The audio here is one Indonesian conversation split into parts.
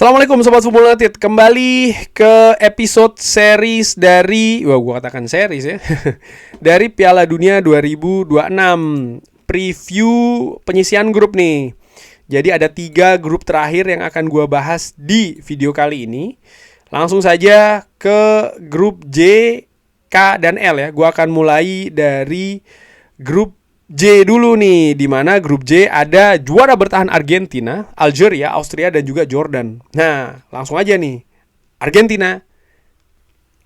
Assalamualaikum Sobat Football United. Kembali ke episode series dari gua katakan series ya. Dari Piala Dunia 2026. Preview penyisian grup nih. Jadi ada 3 grup terakhir yang akan gua bahas di video kali ini. Langsung saja ke grup J, K, dan L ya. Gua akan mulai dari grup J dulu nih, di mana grup J ada juara bertahan Argentina, Algeria, Austria, dan juga Jordan. Nah, langsung aja nih. Argentina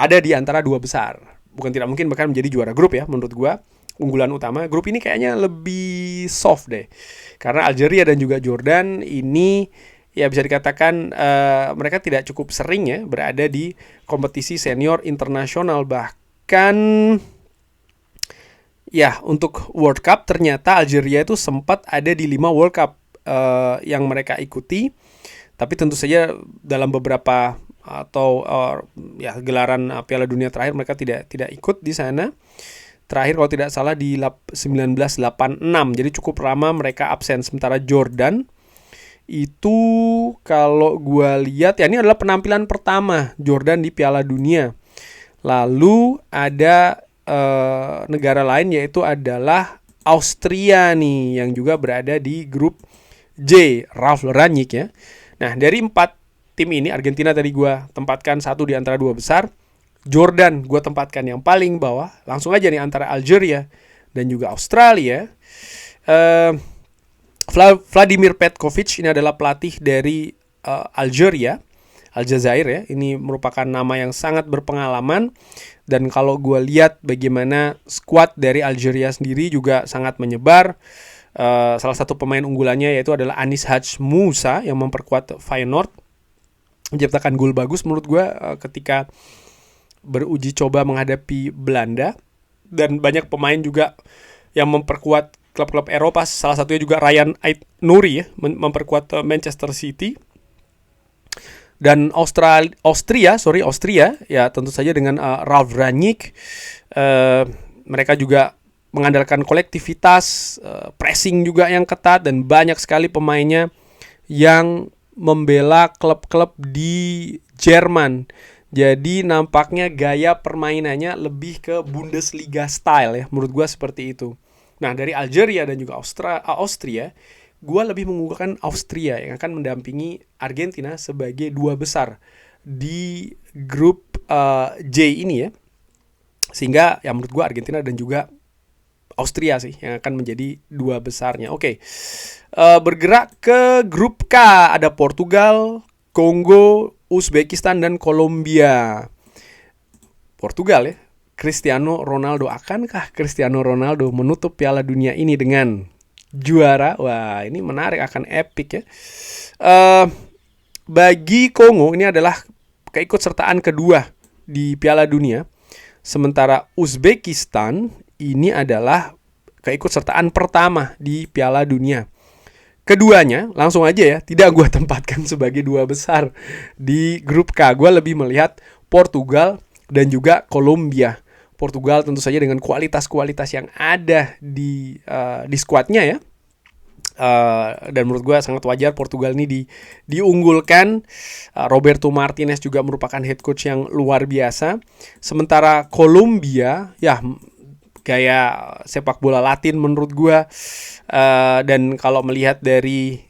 ada di antara 2 besar. Bukan tidak mungkin bahkan menjadi juara grup ya, menurut gua. Unggulan utama, grup ini kayaknya lebih soft deh. Karena Algeria dan juga Jordan ini ya bisa dikatakan mereka tidak cukup sering ya berada di kompetisi senior internasional. Bahkan ya, untuk World Cup ternyata Algeria itu sempat ada di 5 World Cup yang mereka ikuti. Tapi tentu saja dalam beberapa atau gelaran Piala Dunia terakhir mereka tidak ikut di sana. Terakhir kalau tidak salah di 1986. Jadi cukup lama mereka absen. Sementara Jordan itu kalau gue lihat ya, ini adalah penampilan pertama Jordan di Piala Dunia. Lalu ada negara lain yaitu adalah Austria nih, yang juga berada di grup J, Ralf Rangnick ya. Nah, dari 4 tim ini Argentina tadi gue tempatkan satu di antara 2 besar. Jordan gue tempatkan yang paling bawah. Langsung aja nih antara Algeria dan juga Australia. Vladimir Petkovic ini adalah pelatih dari Algeria, Aljazair ya. Ini merupakan nama yang sangat berpengalaman. Dan kalau gue lihat bagaimana skuad dari Algeria sendiri juga sangat menyebar. Salah satu pemain unggulannya yaitu adalah Anis Hadj Moussa yang memperkuat Feyenoord. Menciptakan gol bagus menurut gue ketika beruji coba menghadapi Belanda. Dan banyak pemain juga yang memperkuat klub-klub Eropa. Salah satunya juga Ryan Ait-Nouri ya, memperkuat Manchester City. Dan Austria ya tentu saja dengan Ralf Rangnick, mereka juga mengandalkan kolektivitas, pressing juga yang ketat, dan banyak sekali pemainnya yang membela klub-klub di Jerman. Jadi nampaknya gaya permainannya lebih ke Bundesliga style ya, menurut gue seperti itu. Nah, dari Algeria dan juga Austria, gue lebih mengunggulkan Austria yang akan mendampingi Argentina sebagai 2 besar di grup J ini ya. Sehingga ya menurut gue Argentina dan juga Austria sih yang akan menjadi 2 besarnya. Oke. Bergerak ke grup K, ada Portugal, Kongo, Uzbekistan, dan Kolombia. Portugal ya. Cristiano Ronaldo, akankah Cristiano Ronaldo menutup Piala Dunia ini dengan juara? Wah, ini menarik, akan epic ya. Bagi Kongo ini adalah keikutsertaan kedua di Piala Dunia. Sementara Uzbekistan ini adalah keikutsertaan pertama di Piala Dunia. Keduanya langsung aja ya, tidak gue tempatkan sebagai 2 besar di grup K. Gue lebih melihat Portugal dan juga Kolombia. Portugal tentu saja dengan kualitas-kualitas yang ada di skuadnya ya. Dan menurut gue sangat wajar Portugal ini diunggulkan. Roberto Martinez juga merupakan head coach yang luar biasa. Sementara Kolombia ya gaya sepak bola Latin menurut gue. Dan kalau melihat dari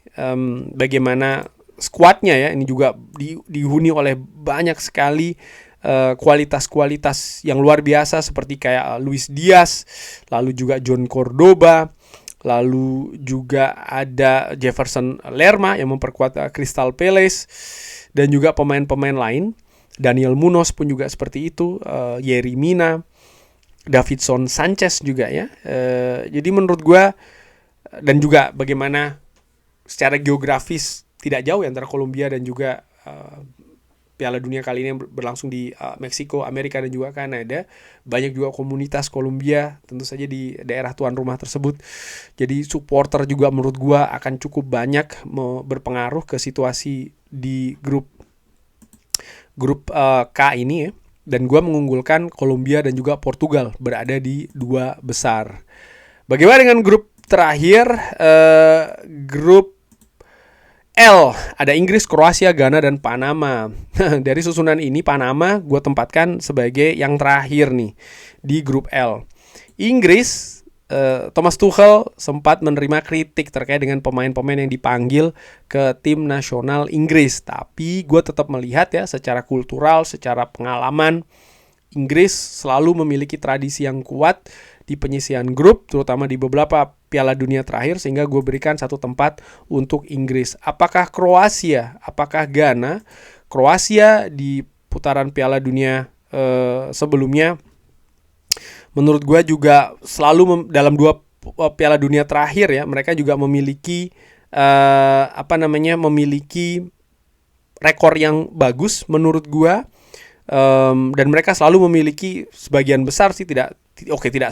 bagaimana skuadnya ya, ini juga dihuni oleh banyak sekali kualitas-kualitas yang luar biasa seperti kayak Luis Diaz, lalu juga John Cordoba, lalu juga ada Jefferson Lerma yang memperkuat Crystal Palace, dan juga pemain-pemain lain. Daniel Munoz pun juga seperti itu, Yerry Mina, Davinson Sanchez juga ya. Jadi menurut gue, dan juga bagaimana secara geografis tidak jauh ya antara Kolombia dan juga Piala Dunia kali ini berlangsung di Meksiko, Amerika, dan juga Kanada. Banyak juga komunitas Kolombia tentu saja di daerah tuan rumah tersebut. Jadi supporter juga menurut gua akan cukup banyak berpengaruh ke situasi di grup K ini ya. Dan gua mengunggulkan Kolombia dan juga Portugal berada di 2 besar. Bagaimana dengan grup terakhir? Grup L, ada Inggris, Kroasia, Ghana, dan Panama. Dari susunan ini, Panama gue tempatkan sebagai yang terakhir nih di grup L. Inggris, Thomas Tuchel sempat menerima kritik terkait dengan pemain-pemain yang dipanggil ke tim nasional Inggris. Tapi gue tetap melihat ya, secara kultural, secara pengalaman, Inggris selalu memiliki tradisi yang kuat di penyisian grup, terutama di beberapa Piala Dunia terakhir, sehingga gue berikan satu tempat untuk Inggris. Apakah Kroasia? Apakah Ghana? Kroasia di putaran Piala Dunia sebelumnya, menurut gue juga selalu dalam 2 Piala Dunia terakhir ya, mereka juga memiliki memiliki rekor yang bagus menurut gue. Dan mereka selalu memiliki sebagian besar sih, tidak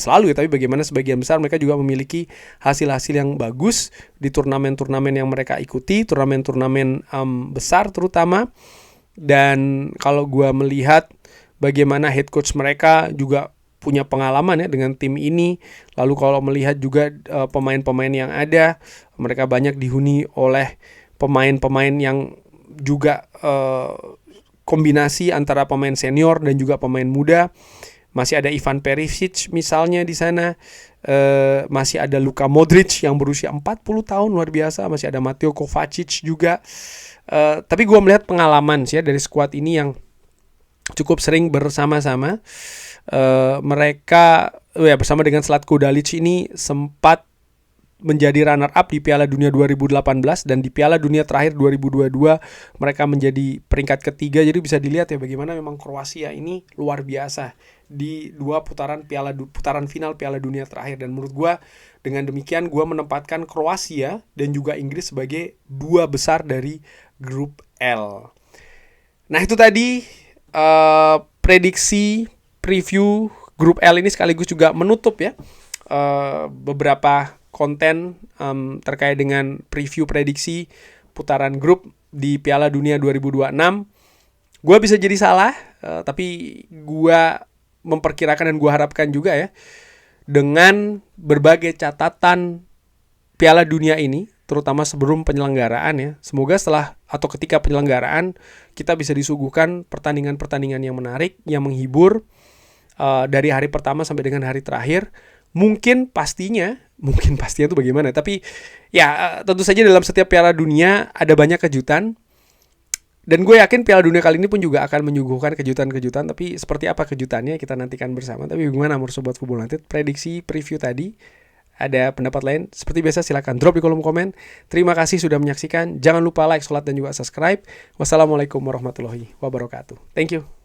selalu ya, tapi bagaimana sebagian besar mereka juga memiliki hasil-hasil yang bagus di turnamen-turnamen yang mereka ikuti, turnamen-turnamen besar terutama. Dan kalau gue melihat bagaimana head coach mereka juga punya pengalaman ya dengan tim ini. Lalu kalau melihat juga pemain-pemain yang ada, mereka banyak dihuni oleh pemain-pemain yang juga kombinasi antara pemain senior dan juga pemain muda. Masih ada Ivan Perisic misalnya di sana. Masih ada Luka Modric yang berusia 40 tahun, luar biasa. Masih ada Mateo Kovacic juga. Tapi gue melihat pengalaman sih ya dari skuad ini yang cukup sering bersama-sama. Mereka bersama dengan Zlatko Dalic ini sempat menjadi runner up di Piala Dunia 2018, dan di Piala Dunia terakhir 2022 mereka menjadi peringkat ketiga. Jadi bisa dilihat ya bagaimana memang Kroasia ini luar biasa di 2 putaran final Piala Dunia terakhir. Dan menurut gue dengan demikian gue menempatkan Kroasia dan juga Inggris sebagai 2 besar dari grup L. Nah itu tadi prediksi preview grup L ini, sekaligus juga menutup ya beberapa konten terkait dengan preview prediksi putaran grup di Piala Dunia 2026. Gue bisa jadi salah, tapi gue memperkirakan dan gue harapkan juga ya, dengan berbagai catatan Piala Dunia ini, terutama sebelum penyelenggaraan ya, semoga setelah atau ketika penyelenggaraan kita bisa disuguhkan pertandingan-pertandingan yang menarik, yang menghibur, dari hari pertama sampai dengan hari terakhir. Mungkin pastinya itu bagaimana, tapi ya tentu saja dalam setiap Piala Dunia ada banyak kejutan, dan gue yakin Piala Dunia kali ini pun juga akan menyuguhkan kejutan-kejutan. Tapi seperti apa kejutannya kita nantikan bersama. Tapi bagaimana menurut Sobat Football United prediksi preview tadi? Ada pendapat lain? Seperti biasa silakan drop di kolom komen. Terima kasih sudah menyaksikan. Jangan lupa like, sholat, dan juga subscribe. Wassalamualaikum warahmatullahi wabarakatuh. Thank you.